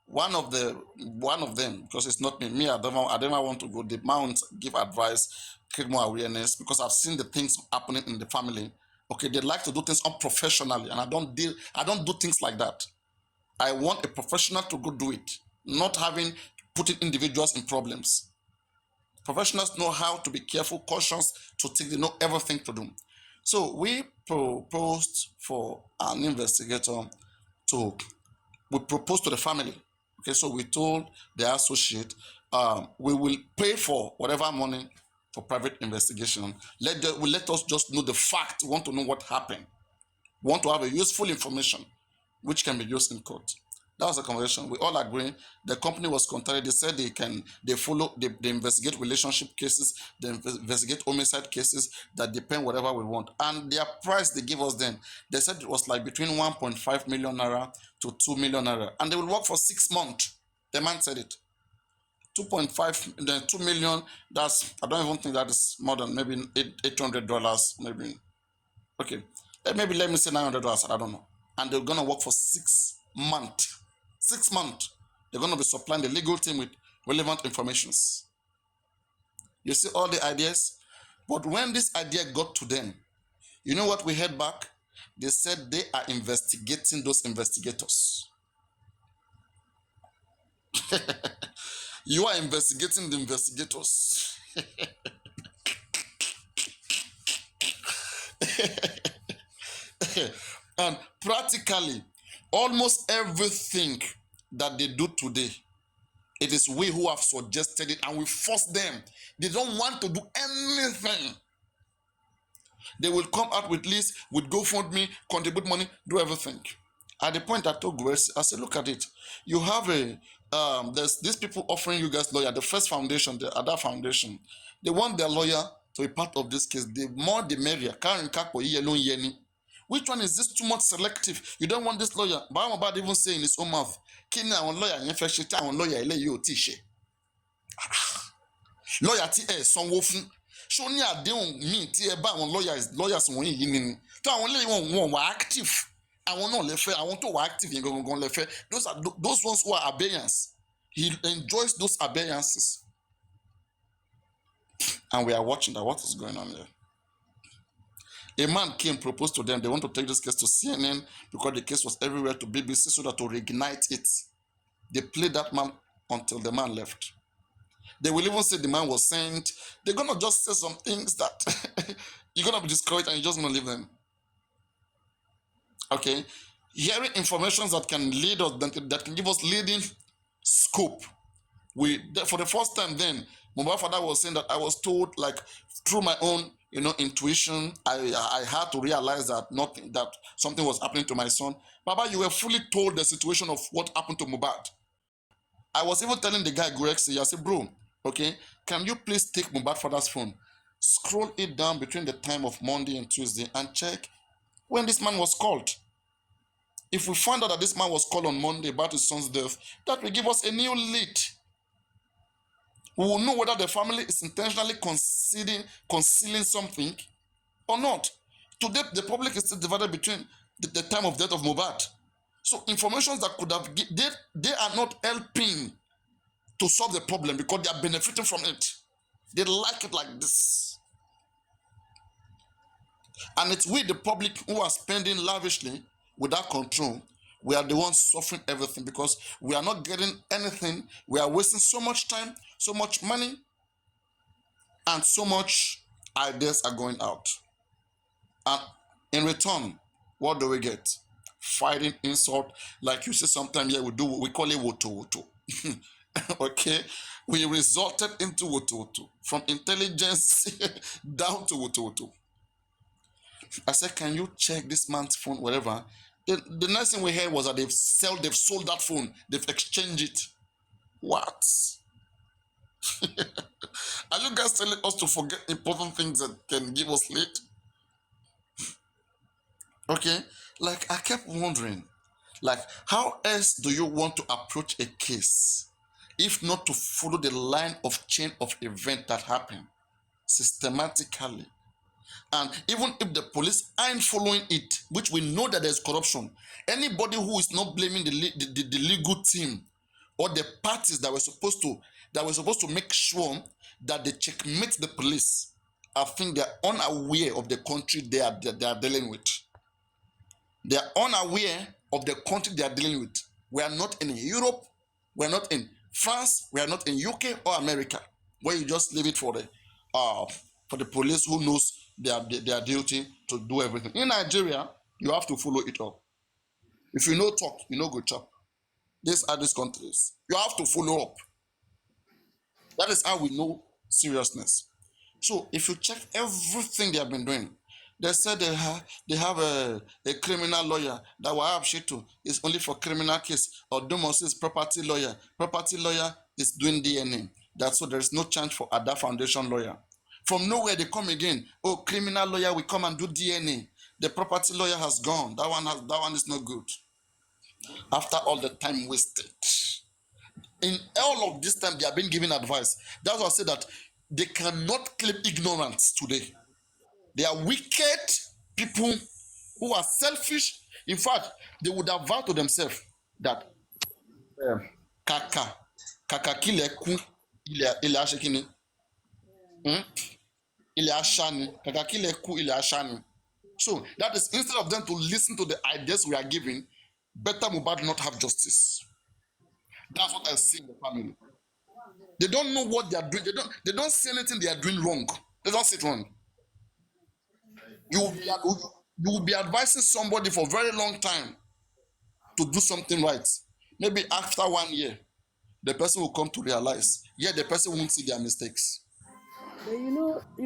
one of them, because it's not me, I don't want to go the mount, give advice, create more awareness, because I've seen the things happening in the family. Okay, they like to do things unprofessionally, and I don't do things like that. I want a professional to go do it, not putting individuals in problems. Professionals know how to be careful, cautious, they know everything to do. So we proposed for an investigator we proposed to the family. Okay, so we told the associate, we will pay for whatever money for private investigation. Let us just know the fact. We want to know what happened. We want to have a useful information which can be used in court. That was the conversation. We all agree. The company was contacted. They said they investigate relationship cases, they investigate homicide cases that depend whatever we want. And their price they give us then, they said it was like between 1.5 million naira to 2 million naira. And they will work for 6 months. The man said it. 2.5, then 2 million, I don't even think that is more than maybe $800, maybe. Okay. Maybe let me say $900, I don't know. And they're going to work for 6 months. 6 months. They're going to be supplying the legal team with relevant informations. You see all the ideas? But when this idea got to them, you know what we heard back? They said they are investigating those investigators. You are investigating the investigators. And practically, almost everything that they do today, it is we who have suggested it and we force them. They don't want to do anything. They will come out with lists, with GoFundMe, contribute money, do everything. At the point I told Grace, I said, look at it. You have there's these people offering you guys lawyer, the first foundation, the other foundation. They want their lawyer to be part of this case. The more the merrier. Which one is this too much selective? You don't want this lawyer. But I'm about even saying in his own mouth, kí ni àwọn lawyer yẹn fẹ́ ṣe tí àwọn lawyer eléyìí ò tí ì ṣe? Lawyer tí ẹ sanwó fún. Ṣó ní àdéhùn míì tí ẹ bá àwọn lawyers wọ̀nyí yìí ni? Tó àwọn eléyìí wọn wà active. Àwọn náà lè fẹ́, àwọn tó wà active yẹn gangan lè fẹ́. Those ones who are abeyance. He enjoys those abeyances. And we are watching that. What is going on here? A man came, proposed to them. They want to take this case to CNN because the case was everywhere, to BBC, so that to reignite it. They played that man until the man left. They will even say the man was sent. They're going to just say some things that you're going to be discouraged and you're just going to leave them. Okay? Hearing information that can lead us, that can give us leading scope. For the first time then, Mohbad father was saying that I was told, like, through my own, intuition, I had to realize that something was happening to my son. Baba, you were fully told the situation of what happened to Mohbad. I was even telling the guy, Gurexi, I said, bro, okay, can you please take Mohbad father's phone, scroll it down between the time of Monday and Tuesday and check when this man was called. If we find out that this man was called on Monday about his son's death, that will give us a new lead. We will know whether the family is intentionally concealing something or not. Today, the public is still divided between the time of death of Mohbad. So information that could have, they are not helping to solve the problem because they are benefiting from it. They like it like this. And it's we, the public, who are spending lavishly without control. We are the ones suffering everything because we are not getting anything. We are wasting so much time, so much money, and so much ideas are going out. And in return, what do we get? Fighting, insult. Like you say sometimes, yeah, we call it wotowoto. Okay? We resulted into wotowoto. From intelligence down to wotowoto. I said, can you check this man's phone, whatever? The next thing we heard was that they've sold that phone. They've exchanged it. What? Are you guys telling us to forget important things that can give us lead? Okay? Like, I kept wondering, like, how else do you want to approach a case if not to follow the line of chain of event that happened systematically? And even if the police aren't following it, which we know that there's corruption, anybody who is not blaming the legal team or the parties that were supposed to make sure that they checkmate the police, I think they're unaware of the country they are dealing with. They are unaware of the country they are dealing with. We are not in Europe, we are not in France, we are not in UK or America, where you just leave it for the police who knows their duty to do everything. In Nigeria, you have to follow it up. If you know talk, you know go chop. These are these countries. You have to follow up. That is how we know seriousness. So if you check everything they have been doing, they said they have a criminal lawyer that Wahab Shitu is only for criminal case, or Dumos is property lawyer. Property lawyer is doing DNA. That's so there is no chance for Ada Foundation lawyer. From nowhere they come again. Oh, criminal lawyer will come and do DNA. The property lawyer has gone. That one is not good. After all the time wasted. In all of this time, they have been giving advice. That's why I say that they cannot claim ignorance today. They are wicked people who are selfish. In fact, they would have vowed to themselves that kaka kile ku ile ashekini. Ile ashani. Kaka kile ku ile ashani. So that is, instead of them to listen to the ideas we are giving, better Mohbad not have justice. That's what I see in the family. They don't know what they are doing. They don't see anything they are doing wrong. They don't see it wrong. You will be advising somebody for a very long time to do something right. Maybe after 1 year, the person will come to realize, yeah, the person won't see their mistakes. But you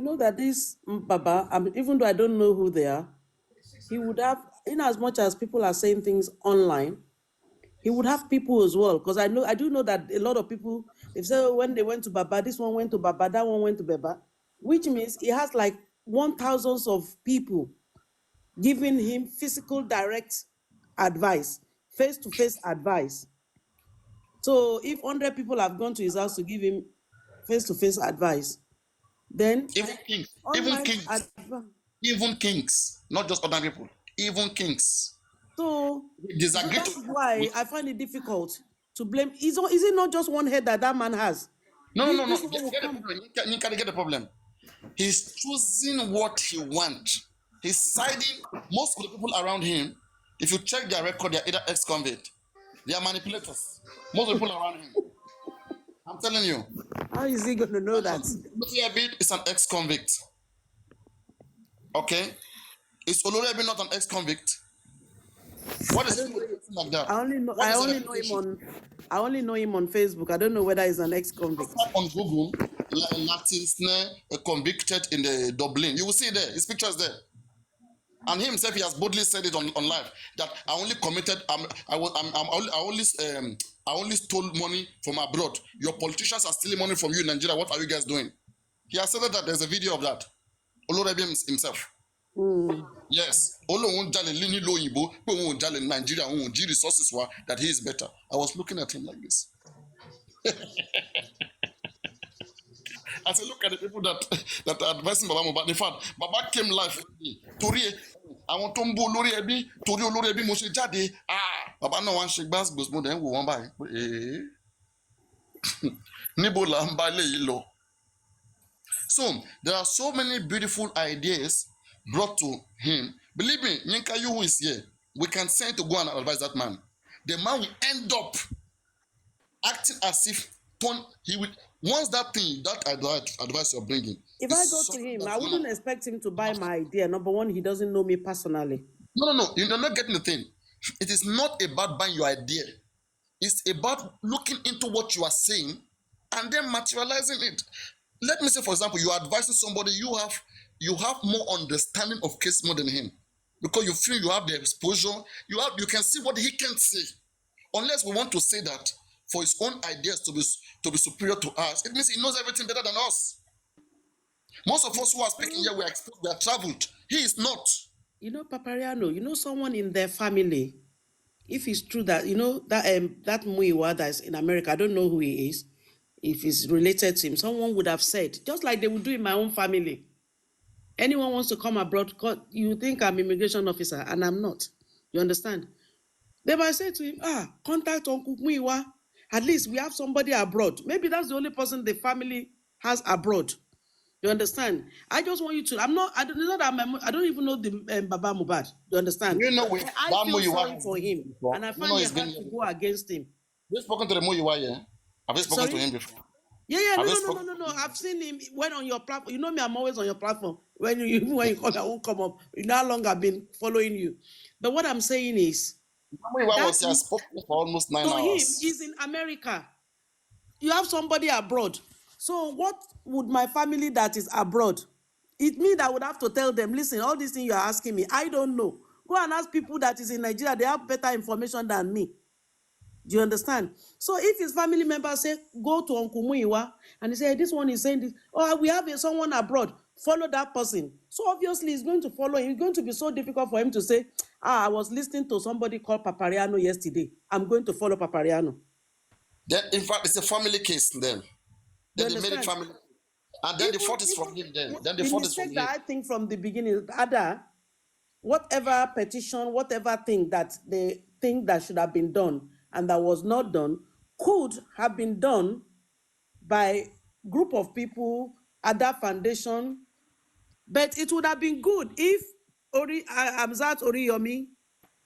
know that this Baba, even though I don't know who they are, he would have, in as much as people are saying things online, he would have people as well. Because I do know that a lot of people, if so, when they went to Baba, this one went to Baba, that one went to Baba, which means he has like 1,000 of people giving him physical direct advice, face-to-face advice. So if 100 people have gone to his house to give him face-to-face advice, then Even kings, online advice. even kings, not just other people, even kings. So Disagree that is why I find it difficult to blame. Is it not just one head that man has? No. This Get, one will get the come. problem. You can get the problem. He's choosing what he wants. He's siding. Most of the people around him, if you check their record, they're either ex-convict. They are manipulators. Most of the people around him. I'm telling you. How is he going to know that? Oloriabi is an ex-convict. Okay? Is Oloriabi not an ex-convict? What is he like that? I only know him on Facebook. I don't know whether he's an ex-convict. On Google, Latin convicted in the Dublin. You will see there. His picture is there. And he himself, he has boldly said it on live that I only committed. I only stole money from abroad. Your politicians are stealing money from you in Nigeria. What are you guys doing? He has said that. There's a video of that. Oloriabi himself. Yes. Nigeria resources were that he is better. I was looking at him like this. I said, look at the people that are advising Baba Mohbad. In fact, Baba came live torí àwọn tó ń bó Oloriabi torí Oloriabi mo ṣe jáde. Baba náà wá ń ṣe gbàgbọ́s mo dẹ̀ ń wò wọ́n báyìí. Níbo là ń bá eléyìí lọ? So there are so many beautiful ideas brought to him. Believe me, Yinka, you who is here, we can send to go and advise that man. The man will end up acting as if he would. Once that advice you're bringing. If I go to him, I wouldn't expect him to buy my idea. Number one, he doesn't know me personally. No. You're not getting the thing. It is not about buying your idea. It's about looking into what you are saying and then materializing it. Let me say, for example, you are advising somebody, you have more understanding of case more than him. Because you feel you have the exposure, you can see what he can see. Unless we want to say that for his own ideas to be superior to us, it means he knows everything better than us. Most of us who are speaking here, we are traveled. He is not. Papariano, someone in their family, if it's true that, that Muiwa that is in America, I don't know who he is, if it's related to him, someone would have said, just like they would do in my own family, anyone wants to come abroad, you think I'm an immigration officer, and I'm not. You understand? They might say to him, contact Uncle Muiwa. At least we have somebody abroad. Maybe that's the only person the family has abroad. You understand? I just want you to. I don't even know the Baba Mohbad. You understand? I feel sorry for him, and I find it hard to go against him. Have you spoken to the Muiwa? Yeah. Have you spoken to him before? Yeah. No. I've seen him when on your platform. You know me, I'm always on your platform. When you come, I won't come up. You no longer been following you. But what I'm saying is, Muiwa was here spoken for almost 9 hours. To him, he's in America. You have somebody abroad. So what would my family that is abroad? It means that I would have to tell them, listen, all these things you are asking me, I don't know. Go and ask people that is in Nigeria. They have better information than me. Do you understand? So if his family members say, go to Uncle Muiwa, and he say, this one is saying this, we have someone abroad, follow that person. So obviously he's going to follow him. It's going to be so difficult for him to say, I was listening to somebody called Papariano yesterday. I'm going to follow Papariano. Then, in fact, it's a family case then. Then they made it family. And then the fault is from him then. Then the fault is from him. I think from the beginning, whatever petition, whatever thing that they think that should have been done and that was not done, could have been done by group of people at that foundation. But it would have been good if Amzat Oriyomi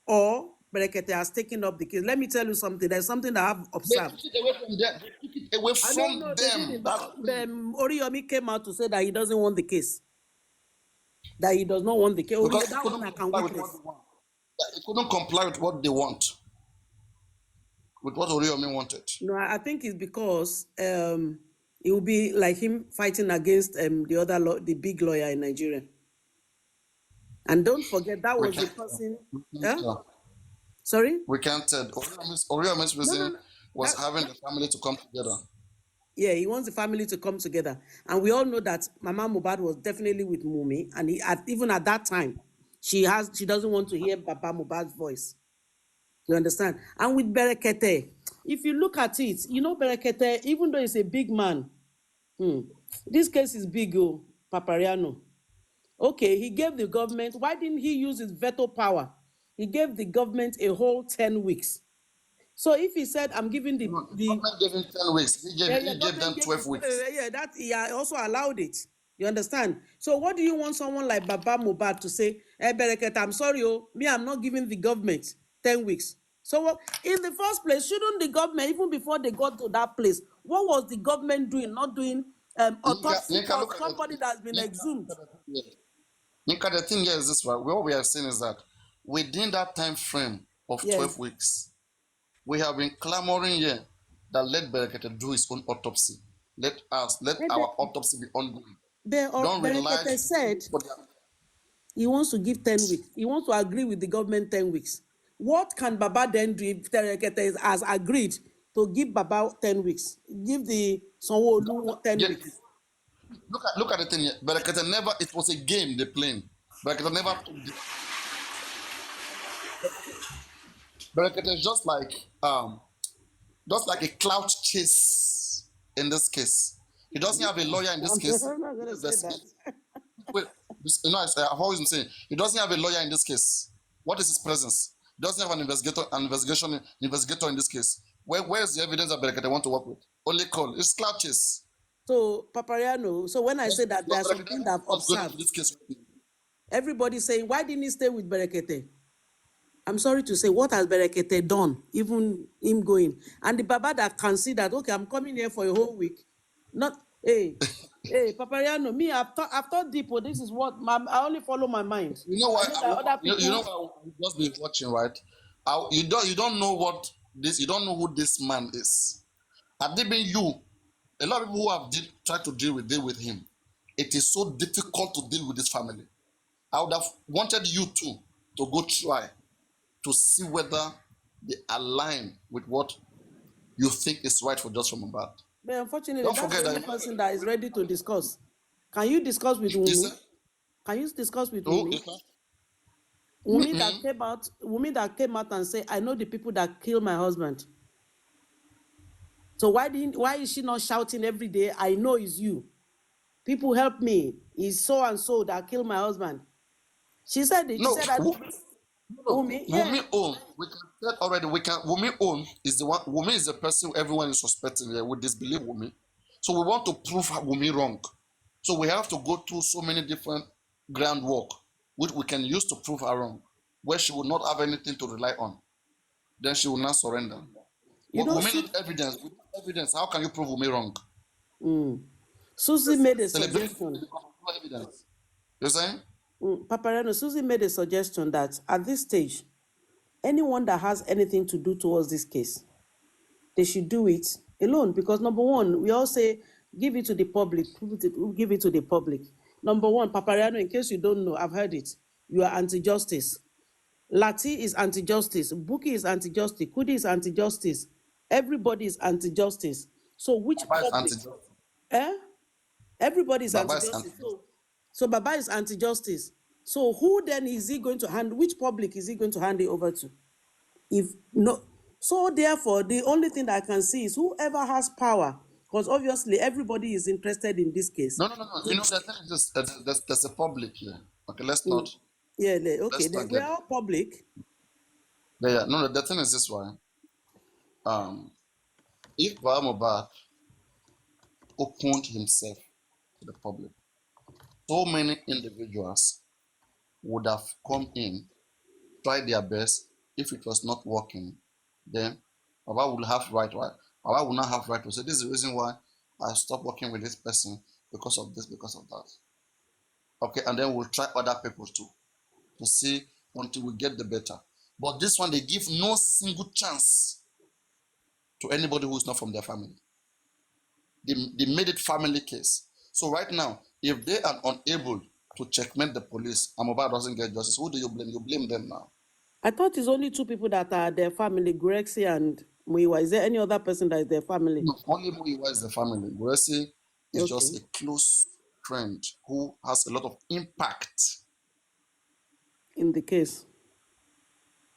or Berekete has taken up the case. Let me tell you something. There's something that I've observed. They took it away from them. They took it away from them. Oriyomi came out to say that he doesn't want the case. That he does not want the case. Because that one I can witness. He couldn't comply with what they want. With what Oriyomi wanted. No, I think it's because it will be like him fighting against the big lawyer in Nigeria. And don't forget, that was the person. Sorry? We can't tell. Oriyomi's reason was having the family to come together. Yeah, he wants the family to come together. And we all know that Mama Mohbad was definitely with Mumi. And even at that time, She doesn't want to hear Baba Mohbad's voice. You understand? And with Berekete, if you look at it, you know Berekete, even though he's a big man, this case is big, Papariano. Okay, he gave the government, why didn't he use his veto power? He gave the government a whole 10 weeks. So if he said, I'm giving the government gave him 10 weeks. He gave them 12 weeks. that he also allowed it. You understand? So what do you want someone like Baba Mohbad to say? Bereket, I'm sorry, me, I'm not giving the government 10 weeks. So in the first place, shouldn't the government, even before they got to that place, what was the government doing? Not doing autopsy for somebody that's been exhumed. Nika, the thing here is this, right? What we are saying is that within that time frame of 12 weeks, we have been clamoring here that let Berekete do his own autopsy. Let our autopsy be ongoing. Don't rely. Berekete said he wants to give 10 weeks. He wants to agree with the government 10 weeks. What can Baba then do if Berekete has agreed to give Baba 10 weeks? Give the Sanwo-Olu 10 weeks. Look at the thing here. Berekete never, it was a game they playing. Berekete never. Berekete is just like a clout chase in this case. He doesn't have a lawyer in this case. I'm not going to say that. Wait, I've always been saying he doesn't have a lawyer in this case. What is his presence? He doesn't have an investigator in this case. Where is the evidence that Berekete want to work with? Only call. It's clout chase. So Papariano, so when I say that there's something that I've observed, this case, everybody's saying, why didn't he stay with Berekete? I'm sorry to say, what has Berekete done, even him going? And the Baba that can see that, okay, I'm coming here for a whole week. Not, hey, Papariano, me, I've thought deep, this is what, I only follow my mind. You know what? You know what? I've just been watching, right? You don't know you don't know who this man is. Had it been you, a lot of people who have tried to deal with him, it is so difficult to deal with this family. I would have wanted you to go try to see whether they align with what you think is right for just from Mohbad. But unfortunately, that's the only person that is ready to discuss. Can you discuss with Wunmi? Can you discuss with Wunmi? Wunmi that came out and said, I know the people that killed my husband. So why is she not shouting every day, I know it's you? People help me. It's so and so that killed my husband. She said it. No, she said Wunmi own. We can tell already. Wunmi own is the one. Wunmi is the person everyone is suspecting here. We disbelieve Wunmi, so we want to prove Wunmi wrong. So we have to go through so many different groundwork, which we can use to prove her wrong, where she will not have anything to rely on. Then she will not surrender. Wunmi need evidence. With evidence, how can you prove Wunmi wrong? Susie made a suggestion. Evidence. You're saying? Paparano, Susie made a suggestion that at this stage, anyone that has anything to do towards this case, they should do it alone. Because number one, we all say, give it to the public, give it to the public. Number one, Paparano, in case you don't know, I've heard it, you are anti-justice. Lati is anti-justice. Buki is anti-justice. Kudi is anti-justice. Everybody is anti-justice. So which Baba public? is anti-justice. Everybody is anti-justice. So Baba is anti-justice. So who then is he going to hand? Which public is he going to hand it over to? If no, so therefore the only thing that I can see is whoever has power, because obviously everybody is interested in this case. No. You know, there's a public here. Okay, let's not. Yeah, okay. We are all public. Yeah. No, the thing is this one. If Baba Mohbad opened himself to the public, so many individuals would have come in, tried their best. If it was not working, then Baba will have right. Baba will not have right to say, this is the reason why I stopped working with this person, because of this, because of that. Okay, and then we'll try other people too, to see until we get the better. But this one, they give no single chance to anybody who is not from their family. They made it family case. So right now, if they are unable to checkmate the police and Mohbad doesn't get justice, who do you blame? You blame them now. I thought it's only two people that are their family, Grexy and Muiwa. Is there any other person that is their family? No, only Muiwa is the family. Grexy is just a close friend who has a lot of impact in the case.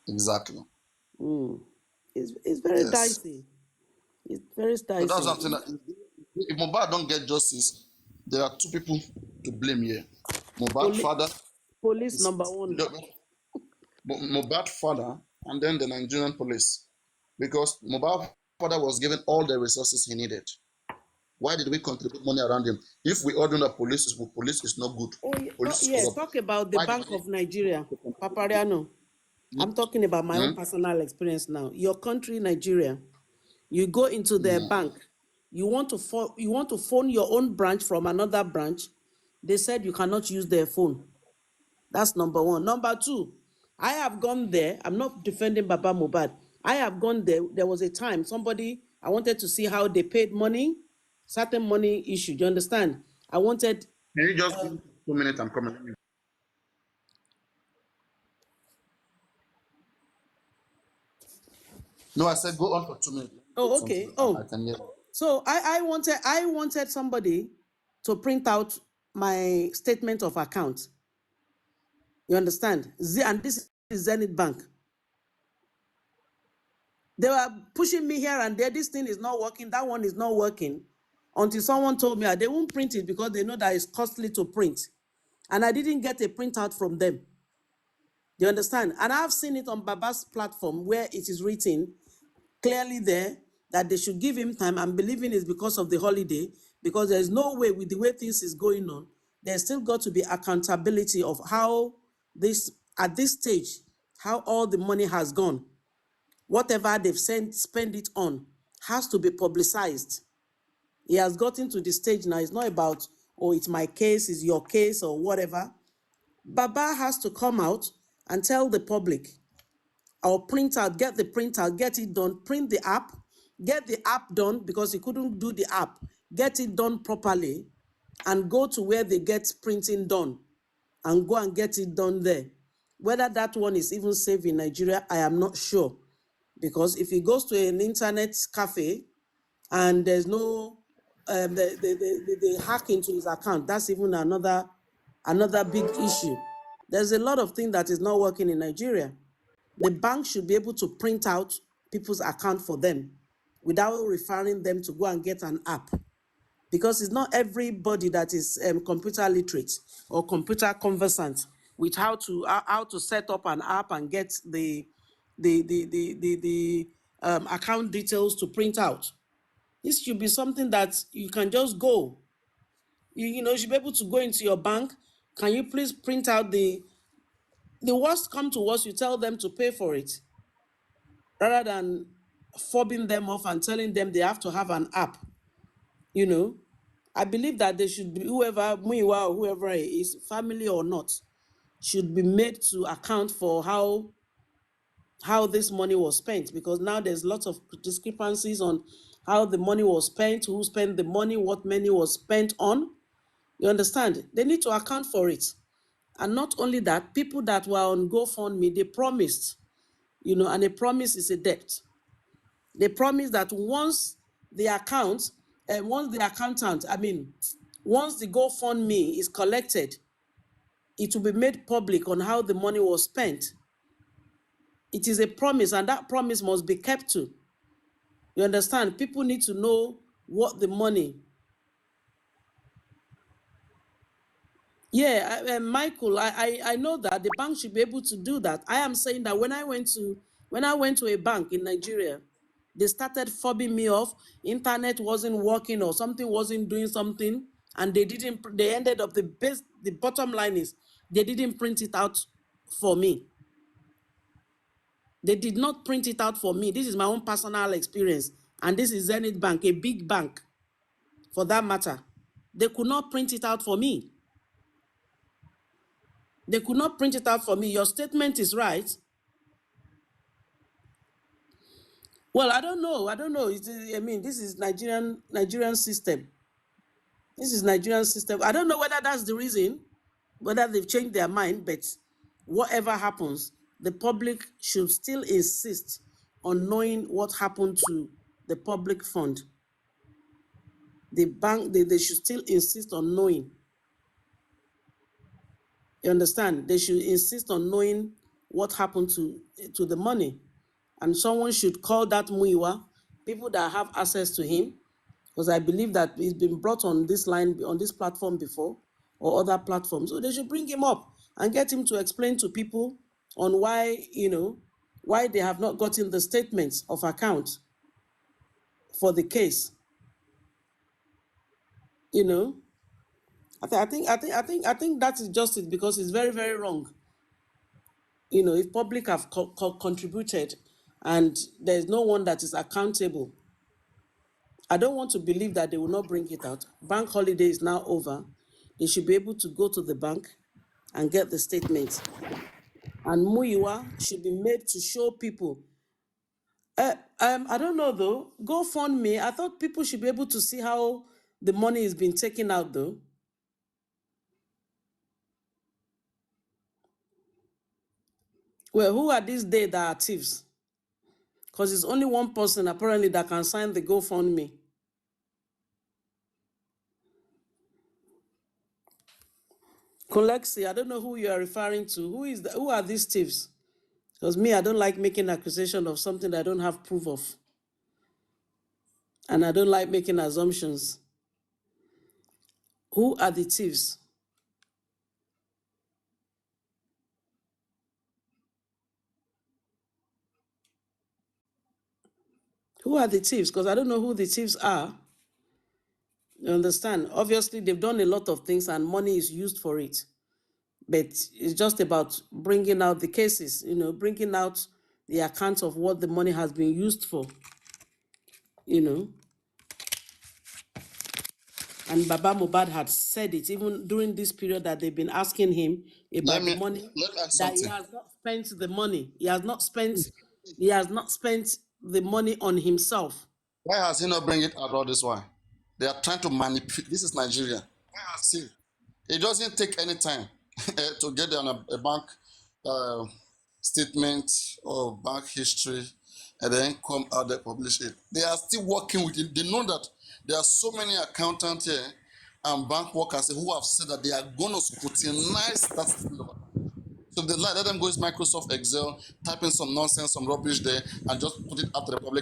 Exactly. It's very Yes. dicey. It's very So that's dicey. something that if Mohbad don't get justice, there are two people to blame here. Mohbad Poli- father Police is number one. Mohbad father and then the Nigerian police. Because Mohbad father was given all the resources he needed. Why did we contribute money around him? If we all know that police is not good, Oh, police is yeah. corrupt. Talk about the Why did Bank we of Nigeria, contribute? Papariano. I'm talking about my own Hmm? personal experience now. Your country, Nigeria, you go into their bank, you want to phone your own branch from another branch. They said you cannot use their phone. That's number one. Number two, I have gone there. I'm not defending Baba Mohbad. I have gone there. There was a time I wanted to see how they paid money, certain money issue. Do you understand? I wanted. Can you just give me 2 minutes? I'm coming. No, I said go on for 2 minutes. Let me do Oh, something. okay. I Oh, can hear. so I wanted somebody to print out my statement of account. You understand? And this is Zenith Bank. They were pushing me here and there. This thing is not working. That one is not working. Until someone told me they won't print it because they know that it's costly to print. And I didn't get a printout from them. Do you understand? And I've seen it on Baba's platform where it is written clearly there that they should give him time. I'm believing it's because of the holiday, because there's no way with the way things is going on, there's still got to be accountability of how at this stage, how all the money has gone. Whatever they've spent it on has to be publicized. He has gotten to the stage now. It's not about, oh, it's my case, it's your case, or whatever. Baba has to come out and tell the public, or print out, get the printout, get it done, print the app, get the app done because he couldn't do the app, get it done properly, and go to where they get printing done and go and get it done there. Whether that one is even safe in Nigeria, I am not sure. Because if he goes to an internet cafe and there's no, they hack into his account, that's even another big issue. There's a lot of things that is not working in Nigeria. The bank should be able to print out people's account for them without referring them to go and get an app. Because it's not everybody that is computer literate or computer conversant with how to set up an app and get the account details to print out. This should be something that you can just go. You should be able to go into your bank. Can you please print out the worst come to worst, you tell them to pay for it, rather than fobbing them off and telling them they have to have an app. I believe that they should be, whoever, Muiwa or whoever it is, family or not, should be made to account for how this money was spent, because now there's lots of discrepancies on how the money was spent, who spent the money, what money was spent on. You understand? They need to account for it. And not only that, people that were on GoFundMe, they promised, and a promise is a debt. They promised that once the accountant, once the GoFundMe is collected, it will be made public on how the money was spent. It is a promise, and that promise must be kept to. You understand? People need to know what the money. Yeah, Michael, I know that the bank should be able to do that. I am saying that when I went to a bank in Nigeria, they started fobbing me off. Internet wasn't working or something wasn't doing something, and they ended up, the bottom line is they didn't print it out for me. They did not print it out for me. This is my own personal experience. And this is Zenith Bank, a big bank for that matter. They could not print it out for me. They could not print it out for me. Your statement is right. Well, I don't know. This is Nigerian system. This is Nigerian system. I don't know whether that's the reason, whether they've changed their mind, but whatever happens, the public should still insist on knowing what happened to the public fund. The bank, they should still insist on knowing. You understand? They should insist on knowing what happened to the money. And someone should call that Muiwa, people that have access to him, because I believe that he's been brought on this line, on this platform before, or other platforms. So they should bring him up and get him to explain to people on why, why they have not gotten the statements of account for the case. I think that is just it, because it's very, very wrong. If public have contributed and there's no one that is accountable, I don't want to believe that they will not bring it out. Bank holiday is now over. They should be able to go to the bank and get the statement. And Muiwa should be made to show people. I don't know though. GoFundMe, I thought people should be able to see how the money is being taken out though. Well, who are these they that are thieves? Because it's only one person apparently that can sign the GoFundMe. Colexi, I don't know who you are referring to. Who are these thieves? Because me, I don't like making accusation of something that I don't have proof of. And I don't like making assumptions. Who are the thieves? Who are the thieves? Because I don't know who the thieves are. You understand? Obviously, they've done a lot of things and money is used for it. But it's just about bringing out the cases, bringing out the accounts of what the money has been used for, And Baba MOHBAD had said it even during this period that they've been asking him about the money, that he has not spent the money. He has not spent the money on himself. Why has he not bring it out all this while? They are trying to manipulate. This is Nigeria. See, it doesn't take any time to get on a bank statement or bank history and then come out and publish it. They are still working with it. They know that there are so many accountants here and bank workers who have said that they are going to scrutinize that statement. So they let them go use Microsoft Excel, type in some nonsense, some rubbish there, and just put it out to the public